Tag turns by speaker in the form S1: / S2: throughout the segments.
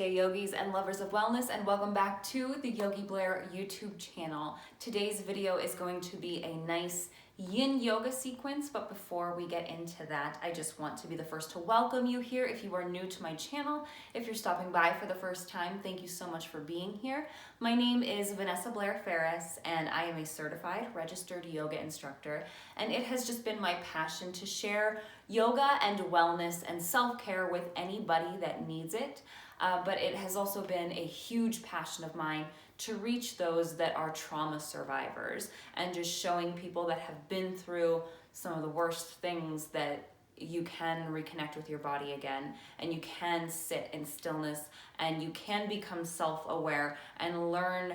S1: Namasté Yogis and lovers of wellness, and welcome back to the Yogi Blair YouTube channel. Today's video is going to be a nice Yin Yoga sequence, but before we get into that, I just want to be the first to welcome you here. If you are new to my channel, if you're stopping by for the first time, thank you so much for being here. My name is Vanessa Blair Ferris, and I am a certified registered yoga instructor, and it has just been my passion to share yoga and wellness and self-care with anybody that needs it. But it has also been a huge passion of mine to reach those that are trauma survivors and just showing people that have been through some of the worst things that you can reconnect with your body again, and you can sit in stillness, and you can become self-aware and learn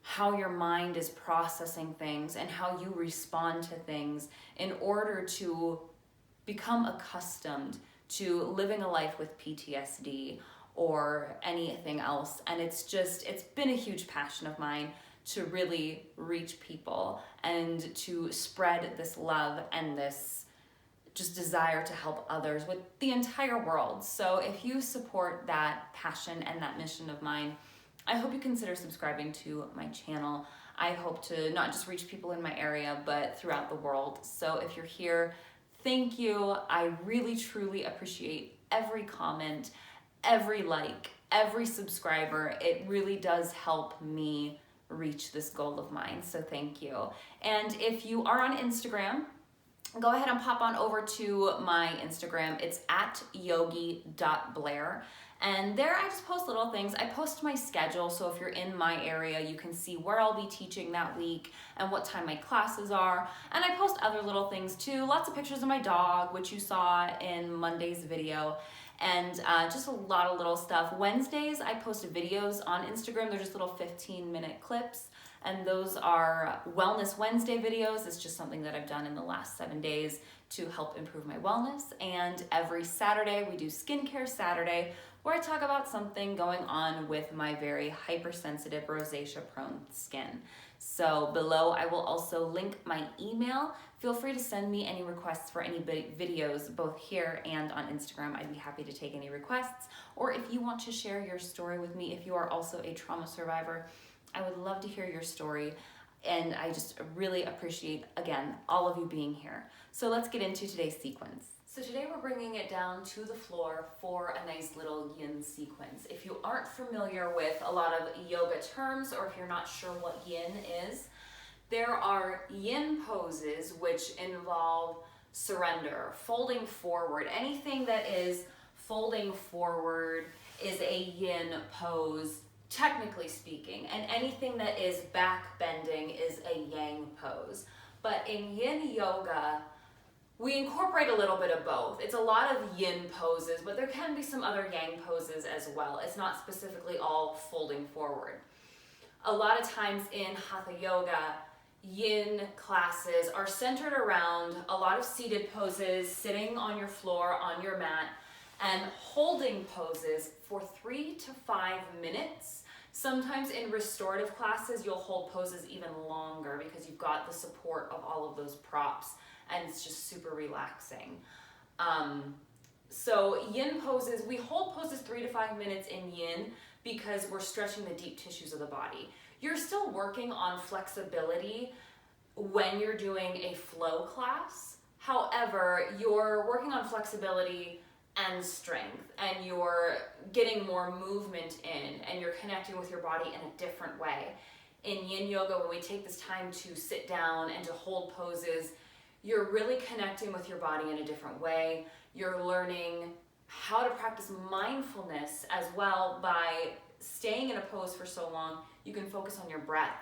S1: how your mind is processing things and how you respond to things in order to become accustomed to living a life with PTSD or anything else. And it's been a huge passion of mine to really reach people and to spread this love and this just desire to help others with the entire world. So if you support that passion and that mission of mine, I hope you consider subscribing to my channel. I hope to not just reach people in my area, but throughout the world. So if you're here, thank you. I really, truly appreciate every comment, every like, every subscriber. It really does help me reach this goal of mine, so thank you. And if you are on Instagram, go ahead and pop on over to my Instagram. It's at yogi.blair. And there I just post little things. I post my schedule, so if you're in my area, you can see where I'll be teaching that week and what time my classes are. And I post other little things too. Lots of pictures of my dog, which you saw in Monday's video. And just a lot of little stuff. Wednesdays, I post videos on Instagram. They're just little 15-minute clips. And those are Wellness Wednesday videos. It's just something that I've done in the last 7 days to help improve my wellness. And every Saturday, we do Skincare Saturday, where I talk about something going on with my very hypersensitive, rosacea-prone skin. So below, I will also link my email. Feel free to send me any requests for any videos, both here and on Instagram. I'd be happy to take any requests. Or if you want to share your story with me, if you are also a trauma survivor, I would love to hear your story. And I just really appreciate, again, all of you being here. So let's get into today's sequence. So today we're bringing it down to the floor for a nice little yin sequence. If you aren't familiar with a lot of yoga terms, or if you're not sure what yin is, there are yin poses which involve surrender, folding forward. Anything that is folding forward is a yin pose, technically speaking, and anything that is back bending is a yang pose. But in yin yoga, we incorporate a little bit of both. It's a lot of yin poses, but there can be some other yang poses as well. It's not specifically all folding forward. A lot of times in hatha yoga, yin classes are centered around a lot of seated poses, sitting on your floor, on your mat, and holding poses for 3 to 5 minutes. Sometimes in restorative classes, you'll hold poses even longer because you've got the support of all of those props, and it's just super relaxing. So yin poses, we hold poses 3 to 5 minutes in yin because we're stretching the deep tissues of the body. You're still working on flexibility when you're doing a flow class. However, you're working on flexibility and strength, and you're getting more movement in, and you're connecting with your body in a different way. In yin yoga, when we take this time to sit down and to hold poses, you're really connecting with your body in a different way. You're learning how to practice mindfulness as well. By staying in a pose for so long, you can focus on your breath.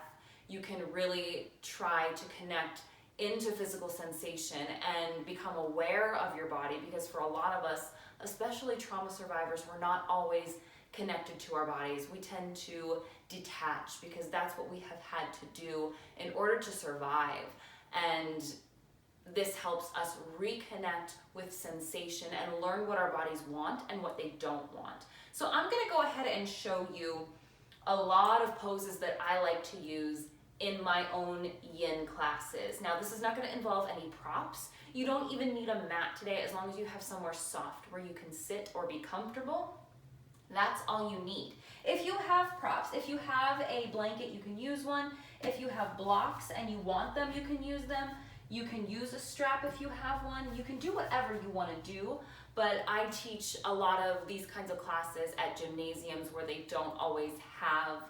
S1: You can really try to connect into physical sensation and become aware of your body, because for a lot of us, especially trauma survivors, we're not always connected to our bodies. We tend to detach because that's what we have had to do in order to survive. And this helps us reconnect with sensation and learn what our bodies want and what they don't want. So I'm gonna go ahead and show you a lot of poses that I like to use in my own yin classes. Now, this is not gonna involve any props. You don't even need a mat today, as long as you have somewhere soft where you can sit or be comfortable. That's all you need. If you have props, if you have a blanket, you can use one. If you have blocks and you want them, you can use them. You can use a strap if you have one. You can do whatever you want to do, but I teach a lot of these kinds of classes at gymnasiums where they don't always have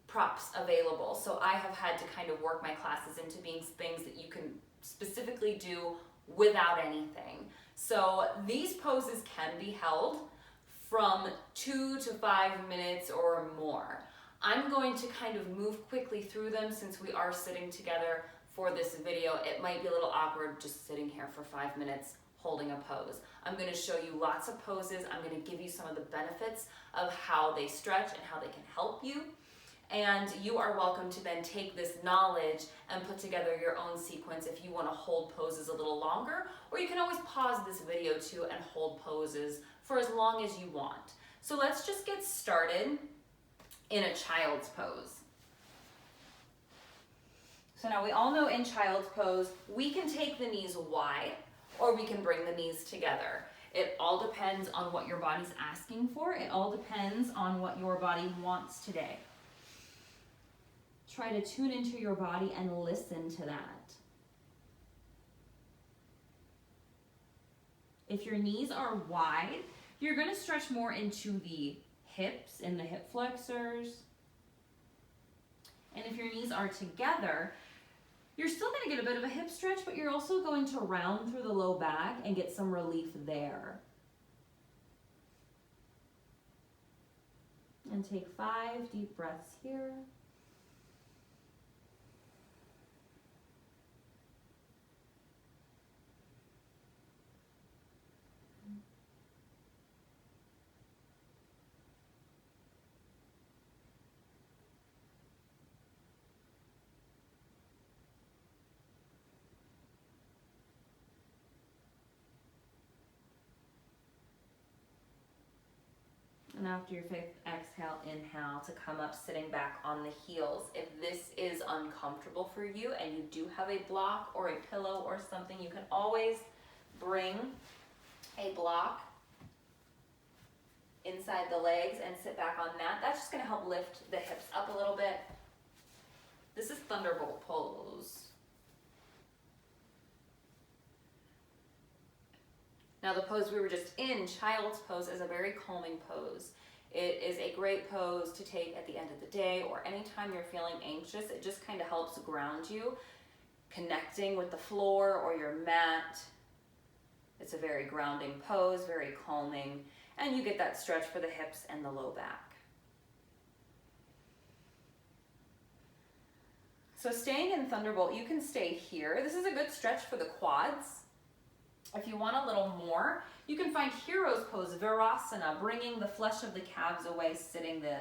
S1: props available. So I have had to kind of work my classes into being things that you can specifically do without anything. So these poses can be held from 2 to 5 minutes or more. I'm going to kind of move quickly through them since we are sitting together for this video. It might be a little awkward just sitting here for 5 minutes holding a pose. I'm going to show you lots of poses. I'm going to give you some of the benefits of how they stretch and how they can help you. And you are welcome to then take this knowledge and put together your own sequence if you want to hold poses a little longer, or you can always pause this video too and hold poses for as long as you want. So let's just get started in a child's pose. So now we all know in child's pose, we can take the knees wide or we can bring the knees together. It all depends on what your body's asking for. It all depends on what your body wants today. Try to tune into your body and listen to that. If your knees are wide, you're going to stretch more into the hips and the hip flexors. And if your knees are together, you're still going to get a bit of a hip stretch, but you're also going to round through the low back and get some relief there. And take 5 deep breaths here. And after your 5th exhale, inhale to come up sitting back on the heels. If this is uncomfortable for you and you do have a block or a pillow or something, you can always bring a block inside the legs and sit back on that. That's just going to help lift the hips up a little bit. This is Thunderbolt Pose. Now the pose we were just in, child's pose, is a very calming pose. It is a great pose to take at the end of the day or anytime you're feeling anxious. It just kind of helps ground you, connecting with the floor or your mat. It's a very grounding pose, very calming, and you get that stretch for the hips and the low back. So staying in Thunderbolt, you can stay here. This is a good stretch for the quads. If you want a little more, you can find Hero's Pose, Virasana, bringing the flesh of the calves away, sitting the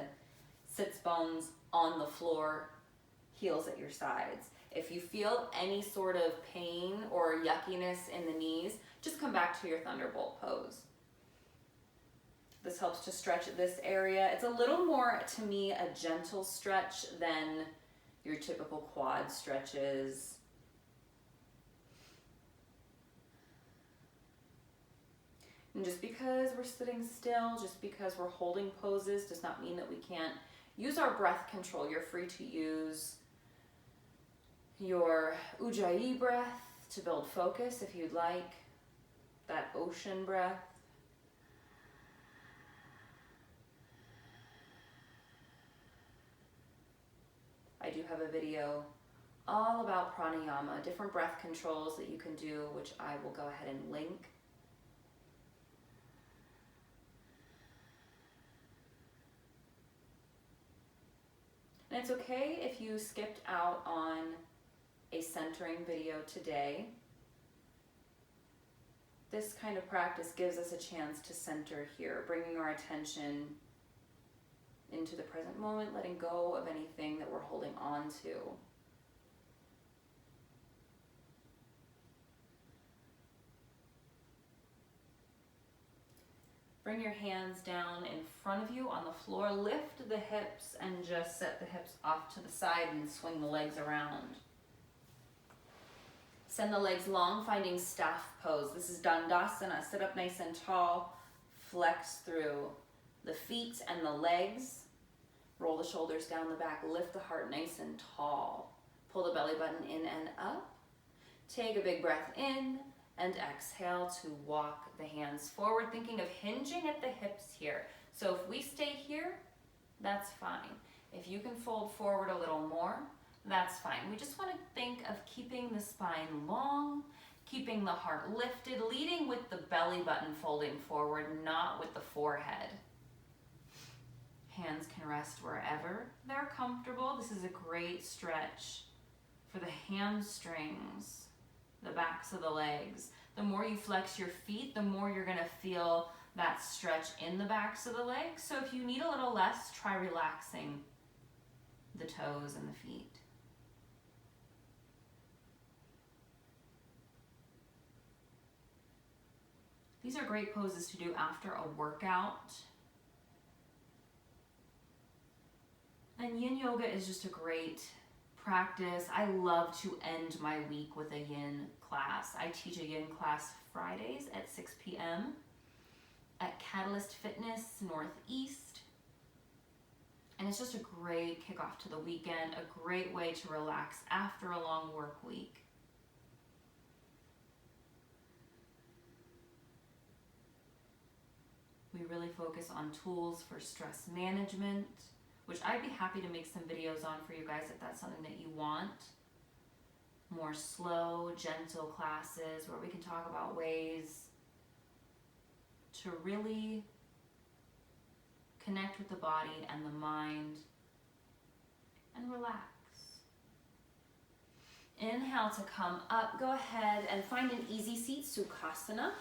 S1: sits bones on the floor, heels at your sides. If you feel any sort of pain or yuckiness in the knees, just come back to your Thunderbolt Pose. This helps to stretch this area. It's a little more, to me, a gentle stretch than your typical quad stretches. And just because we're sitting still, just because we're holding poses, does not mean that we can't use our breath control. You're free to use your Ujjayi breath to build focus if you'd like, that ocean breath. I do have a video all about pranayama, different breath controls that you can do, which I will go ahead and link. And it's okay if you skipped out on a centering video today. This kind of practice gives us a chance to center here, bringing our attention into the present moment, letting go of anything that we're holding on to. Bring your hands down in front of you on the floor. Lift the hips and just set the hips off to the side and swing the legs around. Send the legs long, finding staff pose. This is Dandasana. Sit up nice and tall. Flex through the feet and the legs. Roll the shoulders down the back, lift the heart nice and tall. Pull the belly button in and up. Take a big breath in and exhale to walk the hands forward, thinking of hinging at the hips here. So if we stay here, that's fine. If you can fold forward a little more, that's fine. We just want to think of keeping the spine long, keeping the heart lifted, leading with the belly button folding forward, not with the forehead. Hands can rest wherever they're comfortable. This is a great stretch for the hamstrings, the backs of the legs. The more you flex your feet, the more you're going to feel that stretch in the backs of the legs. So if you need a little less, try relaxing the toes and the feet. These are great poses to do after a workout. And Yin Yoga is just a great practice. I love to end my week with a Yin class. I teach a Yin class Fridays at 6 p.m. at Catalyst Fitness Northeast. And it's just a great kickoff to the weekend, a great way to relax after a long work week. We really focus on tools for stress management, which I'd be happy to make some videos on for you guys if that's something that you want. More slow, gentle classes where we can talk about ways to really connect with the body and the mind and relax. Inhale to come up. Go ahead and find an easy seat, Sukhasana.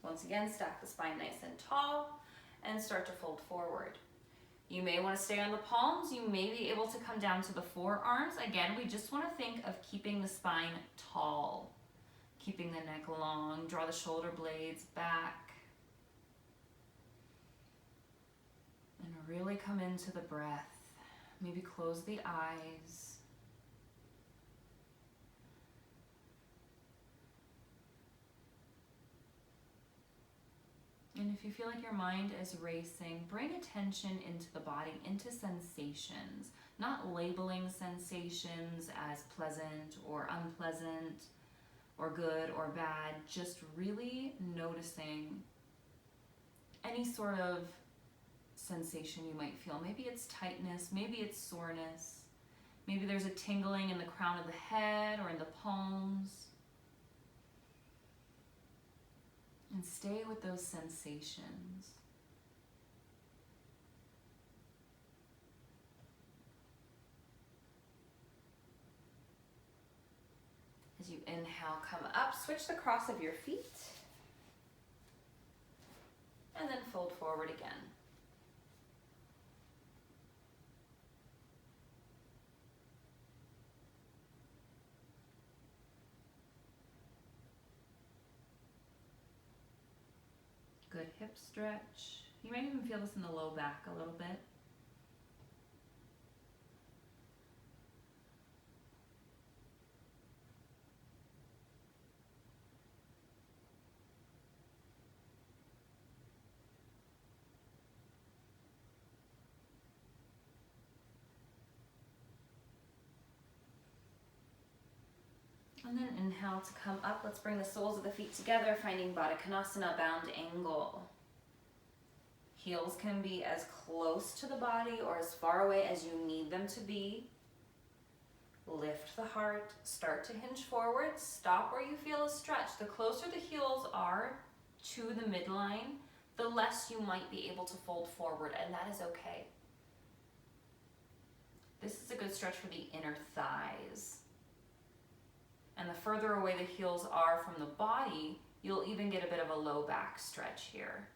S1: Once again, stack the spine nice and tall and start to fold forward. You may want to stay on the palms. You may be able to come down to the forearms. Again, we just want to think of keeping the spine tall, keeping the neck long. Draw the shoulder blades back. And really come into the breath. Maybe close the eyes. And if you feel like your mind is racing, bring attention into the body, into sensations, not labeling sensations as pleasant or unpleasant or good or bad, just really noticing any sort of sensation you might feel. Maybe it's tightness, maybe it's soreness, maybe there's a tingling in the crown of the head or in the palms. And stay with those sensations. As you inhale, come up, switch the cross of your feet, and then fold forward again. Good hip stretch. You might even feel this in the low back a little bit. And then inhale to come up. Let's bring the soles of the feet together, finding Baddha Konasana, bound angle. Heels can be as close to the body or as far away as you need them to be. Lift the heart, start to hinge forward, stop where you feel a stretch. The closer the heels are to the midline, the less you might be able to fold forward, and that is okay. This is a good stretch for the inner thighs. And the further away the heels are from the body, you'll even get a bit of a low back stretch here.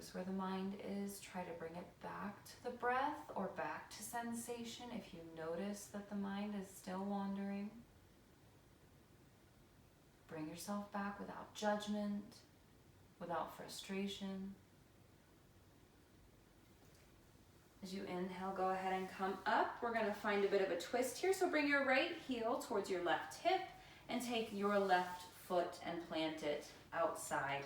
S1: Notice where the mind is. Try to bring it back to the breath or back to sensation if you notice that the mind is still wandering. Bring yourself back without judgment, without frustration. As you inhale, go ahead and come up. We're going to find a bit of a twist here. So bring your right heel towards your left hip and take your left foot and plant it outside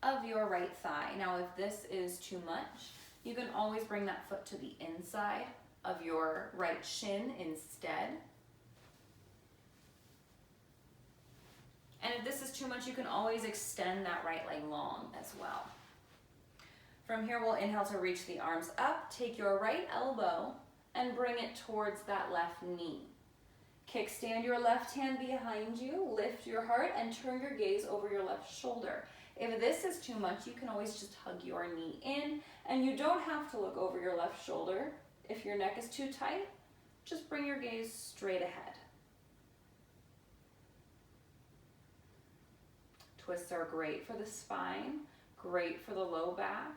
S1: of your right thigh. Now, if this is too much, you can always bring that foot to the inside of your right shin instead. And if this is too much, you can always extend that right leg long as well. From here, we'll inhale to reach the arms up. Take your right elbow and bring it towards that left knee. Kickstand your left hand behind you, lift your heart, and turn your gaze over your left shoulder. If this is too much, you can always just hug your knee in, and you don't have to look over your left shoulder. If your neck is too tight, just bring your gaze straight ahead. Twists are great for the spine, great for the low back.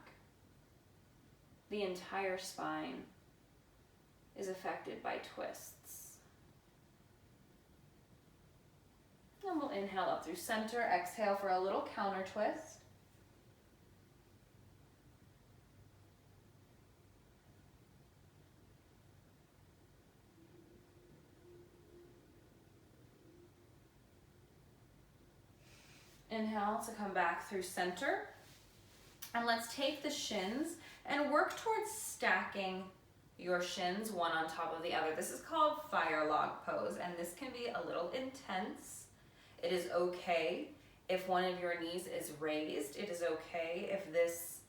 S1: The entire spine is affected by twists. And we'll inhale up through center, exhale for a little counter twist. Inhale to come back through center. And let's take the shins and work towards stacking your shins one on top of the other. This is called fire log pose, and this can be a little intense. It is okay if one of your knees is raised. It is okay if this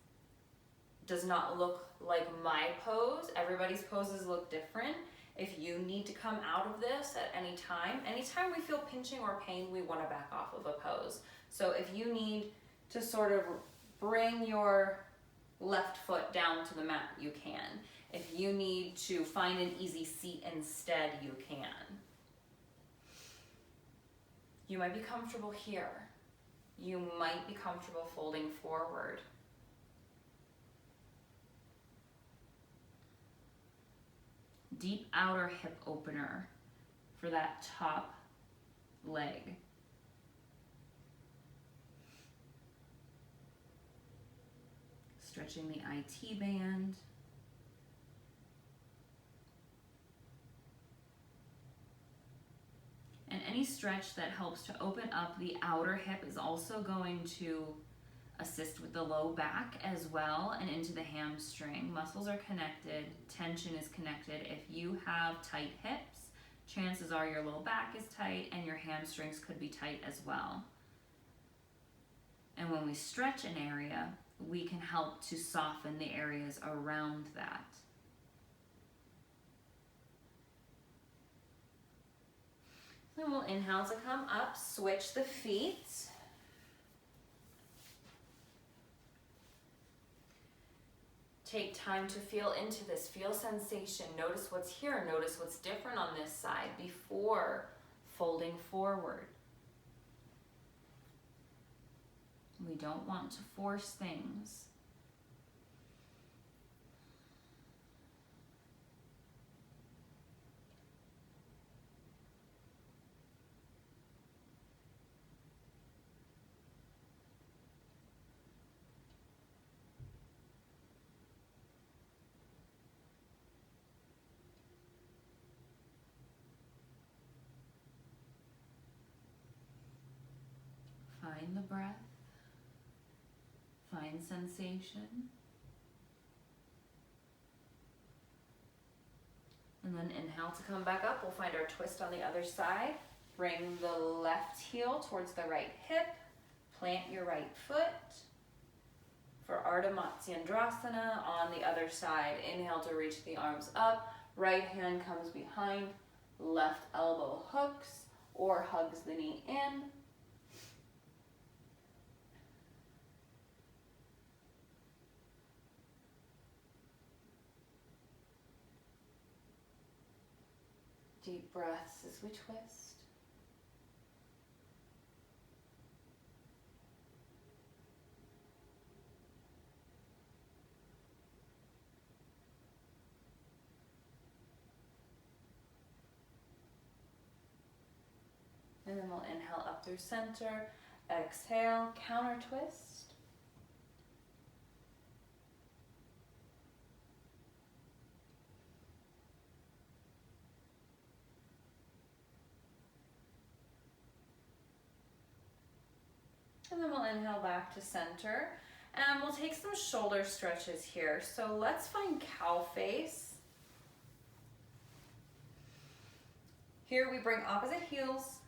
S1: does not look like my pose. Everybody's poses look different. If you need to come out of this at any time, anytime we feel pinching or pain, we want to back off of a pose. So if you need to sort of bring your left foot down to the mat, you can. If you need to find an easy seat instead, you can. You might be comfortable here. You might be comfortable folding forward. Deep outer hip opener for that top leg. Stretching the IT band. And any stretch that helps to open up the outer hip is also going to assist with the low back as well and into the hamstring. Muscles are connected, tension is connected. If you have tight hips, chances are your low back is tight and your hamstrings could be tight as well. And when we stretch an area, we can help to soften the areas around that. Then we'll inhale to come up, switch the feet. Take time to feel into this, feel sensation, notice what's here, notice what's different on this side before folding forward. We don't want to force things. Find the breath. Find sensation. And then inhale to come back up. We'll find our twist on the other side. Bring the left heel towards the right hip. Plant your right foot. For Ardha Matsyendrasana on the other side, inhale to reach the arms up. Right hand comes behind. Left elbow hooks or hugs the knee in. Deep breaths as we twist. And then we'll inhale up through center. Exhale, counter twist. And then we'll inhale back to center. And we'll take some shoulder stretches here. So let's find cow face. Here we bring opposite heels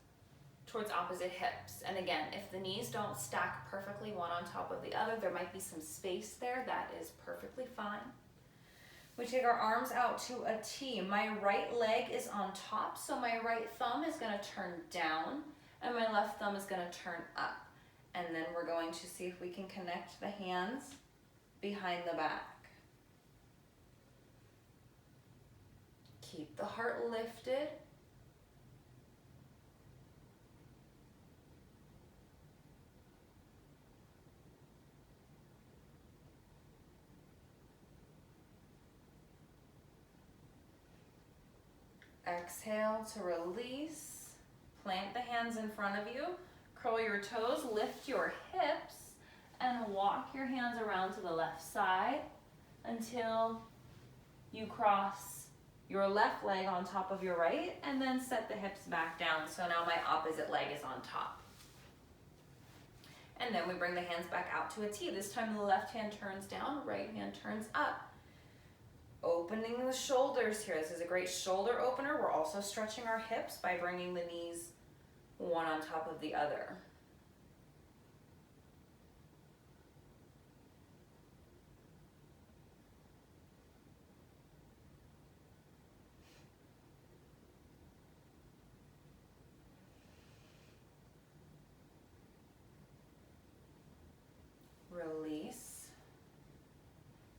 S1: towards opposite hips. And again, if the knees don't stack perfectly one on top of the other, there might be some space there. That is perfectly fine. We take our arms out to a T. My right leg is on top, so my right thumb is gonna turn down and my left thumb is gonna turn up. And then we're going to see if we can connect the hands behind the back. Keep the heart lifted. Exhale to release. Plant the hands in front of you. Curl your toes, lift your hips, and walk your hands around to the left side until you cross your left leg on top of your right, and then set the hips back down. So now my opposite leg is on top. And then we bring the hands back out to a T. This time the left hand turns down, right hand turns up. Opening the shoulders here. This is a great shoulder opener. We're also stretching our hips by bringing the knees one on top of the other. Release.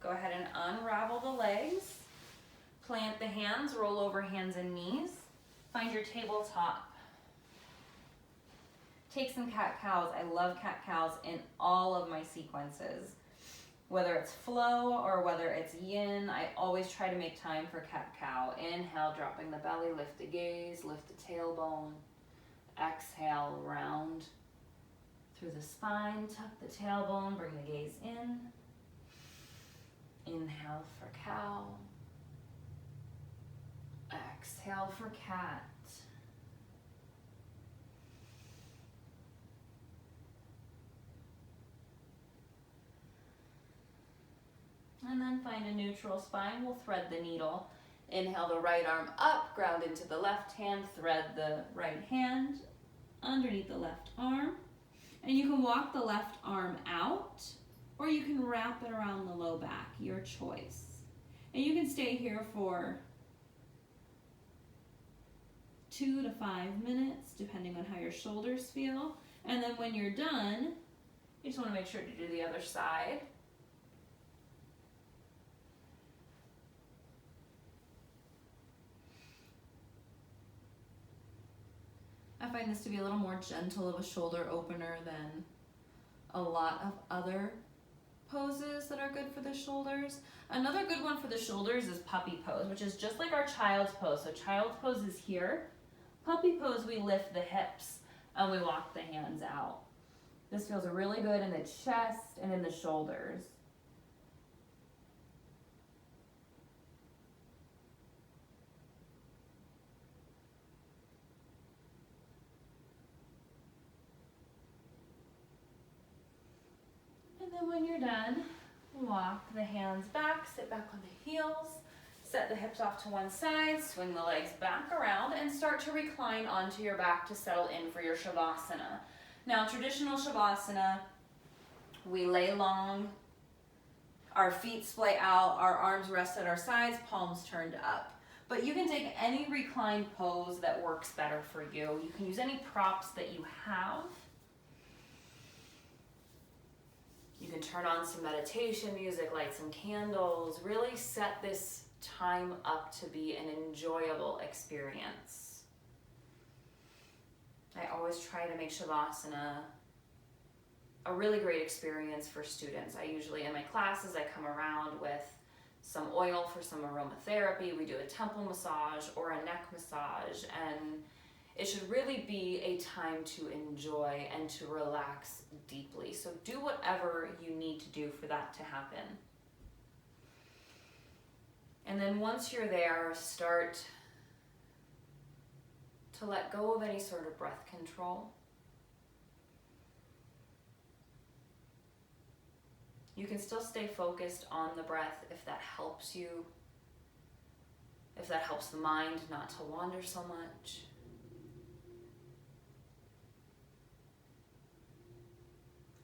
S1: Go ahead and unravel the legs. Plant the hands, roll over hands and knees. Find your tabletop. Take some cat-cows. I love cat-cows in all of my sequences. Whether it's flow or whether it's yin, I always try to make time for cat-cow. Inhale, dropping the belly, lift the gaze, lift the tailbone. Exhale, round through the spine, tuck the tailbone, bring the gaze in. Inhale for cow. Exhale for cat. And then find a neutral spine. We'll thread the needle. Inhale the right arm up, ground into the left hand, thread the right hand underneath the left arm. And you can walk the left arm out, or you can wrap it around the low back, your choice. And you can stay here for 2 to 5 minutes, depending on how your shoulders feel. And then when you're done, you just want to make sure to do the other side. I find this to be a little more gentle of a shoulder opener than a lot of other poses that are good for the shoulders. Another good one for the shoulders is puppy pose, which is just like our child's pose. So child's pose is here. Puppy pose, we lift the hips and we walk the hands out. This feels really good in the chest and in the shoulders. And then when you're done, walk the hands back, sit back on the heels, set the hips off to one side, swing the legs back around, and start to recline onto your back to settle in for your Shavasana. Now, traditional Shavasana, we lay long, our feet splay out, our arms rest at our sides, palms turned up. But you can take any reclined pose that works better for you. You can use any props that you have. You can turn on some meditation music, light some candles, really set this time up to be an enjoyable experience. I always try to make Shavasana a really great experience for students. I usually, in my classes, I come around with some oil for some aromatherapy. We do a temple massage or a neck massage, and It should really be a time to enjoy and to relax deeply. So do whatever you need to do for that to happen. And then once you're there, start to let go of any sort of breath control. You can still stay focused on the breath if that helps you, if that helps the mind not to wander so much.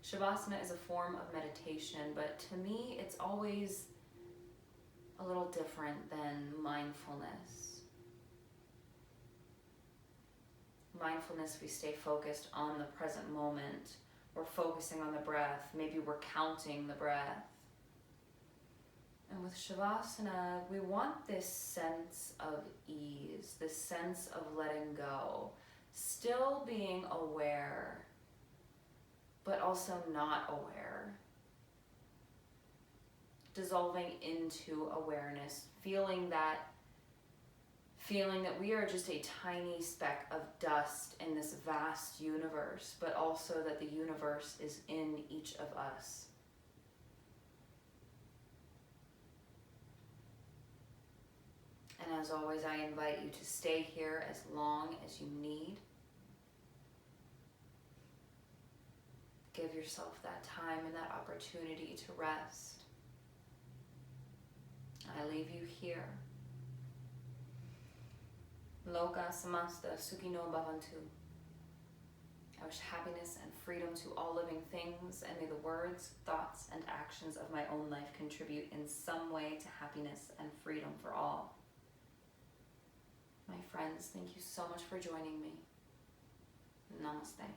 S1: Shavasana is a form of meditation, but to me, it's always a little different than mindfulness. Mindfulness, we stay focused on the present moment. We're focusing on the breath. Maybe we're counting the breath. And with Shavasana, we want this sense of ease, this sense of letting go, still being aware, but also not aware. Dissolving into awareness, feeling that we are just a tiny speck of dust in this vast universe, but also that the universe is in each of us. And as always, I invite you to stay here as long as you need. Give yourself that time and that opportunity to rest. I leave you here. Loka samasta sukhino bhavantu. I wish happiness and freedom to all living things, and may the words, thoughts, and actions of my own life contribute in some way to happiness and freedom for all. My friends, thank you so much for joining me. Namaste.